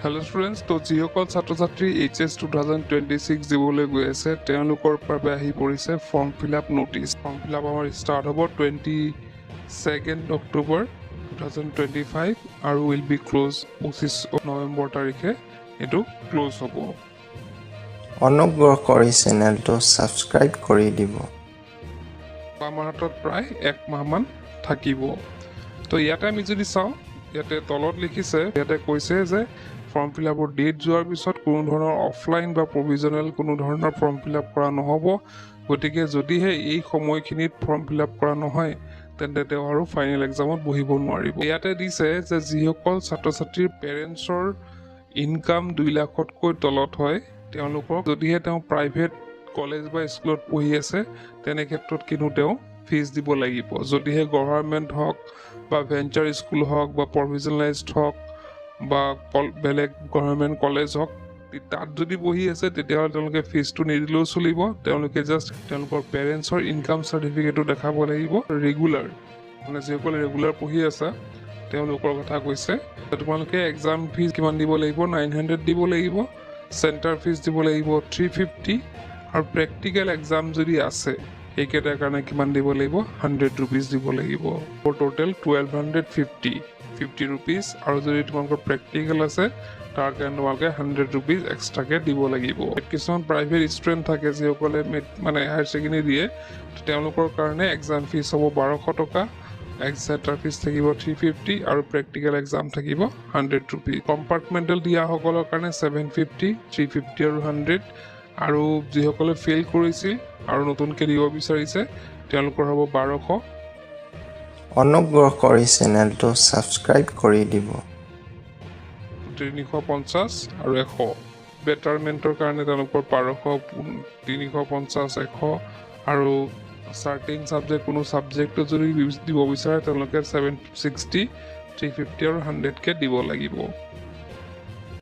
Hello students, তো যিসকল ছাত্ৰ ছাত্ৰী HS 2026 দিবলৈ গৈ আছে তেওঁলোকৰ বাবে আহি পৰিছে form fill up notice. Form fill up আমাৰ ষ্টাৰ্ট হ'ব 22nd October 2025 আৰু উইল বি ক্লোজ 25 নৱেম্বৰ তাৰিখে এইটো ক্লোজ হ'ব। অনুগ্ৰহ কৰি চেনেলটো সাবস্ক্ৰাইব কৰি দিব। আমাৰ হাতত প্ৰায় এক মাহমান থাকিব। তো ইয়াতে আমি যদি চাওঁ, ইয়াতে তলত লিখিছে, ইয়াতে কৈছে যে ফৰ্ম ফিলআপৰ ডেট যোৱাৰ পিছত কোনো ধৰণৰ অফলাইন বা প্ৰভিজনেল কোনো ধৰণৰ ফৰ্ম ফিলআপ কৰা নহ'ব। গতিকে যদিহে এই সময়খিনিত ফৰ্ম ফিলআপ কৰা নহয় তেন্তে তেওঁ আৰু ফাইনেল এক্সামত বহিব নোৱাৰিব। ইয়াতে দিছে যে যিসকল ছাত্ৰ ছাত্ৰীৰ পেৰেণ্টছৰ ইনকাম 2 লাখতকৈ তলত হয় তেওঁলোকক, যদিহে তেওঁ প্ৰাইভেট কলেজ বা স্কুলত পঢ়ি আছে তেনে ক্ষেত্ৰত কিন্তু তেওঁ ফিজ দিব লাগিব। যদিহে গভৰ্ণমেণ্ট হওক বা ভেঞ্চাৰ স্কুল হওক বা প্ৰভিজনেলাইজড হওক বা বেলেগ গভৰ্ণমেণ্ট কলেজ হওক, তাত যদি পঢ়ি আছে তেতিয়াহ'লে তেওঁলোকে ফিজটো নিদিলেও চলিব। তেওঁলোকে জাষ্ট তেওঁলোকৰ পেৰেণ্টছৰ ইনকাম চাৰ্টিফিকেটটো দেখাব লাগিব। ৰেগুলাৰ মানে যিসকলে ৰেগুলাৰ পঢ়ি আছে তেওঁলোকৰ কথা কৈছে। তোমালোকে এক্সাম ফিজ কিমান দিব লাগিব? 900 দিব লাগিব। চেণ্টাৰ ফিজ দিব লাগিব 350 আৰু প্ৰেক্টিকেল এক্সাম যদি আছে সেইকেইটাৰ কাৰণে কিমান দিব লাগিব? 100 rupees দিব লাগিব। Total 1250 rupees। আৰু যদি তোমালোকৰ প্ৰেক্টিকেল আছে তাৰ কাৰণে তোমালোকে 100 rupees এক্সট্ৰাকৈ দিব লাগিব। কিছুমান প্ৰাইভেট ষ্টুডেণ্ট থাকে যিসকলে মানে হায়াৰ ছেকেণ্ডেৰী দিয়ে, তেওঁলোকৰ কাৰণে এক্সাম ফিজ হ'ব 1200 টকা, চেণ্টাৰ ফিজ থাকিব 350 আৰু প্ৰেক্টিকেল এক্সাম থাকিব 100 rupees। কম্পাৰ্টমেণ্টেল দিয়াসকলৰ কাৰণে 750, 350 আৰু 100। আৰু যিসকলে ফেইল কৰিছিল আৰু নতুনকৈ দিব বিচাৰিছে তেওঁলোকৰ হ'ব 1200। অনুগ্ৰহ কৰি চেনেলটো সাবস্ক্ৰাইব কৰি দিব। 350 আৰু 100। বেটাৰমেণ্টৰ কাৰণে তেওঁলোকৰ 1200, 350, 100 আৰু চাৰ্টেইন ছাবজেক্ট কোনো ছাবজেক্টত যদি দিব বিচাৰে তেওঁলোকে 760, 350 আৰু 100কৈ দিব লাগিব।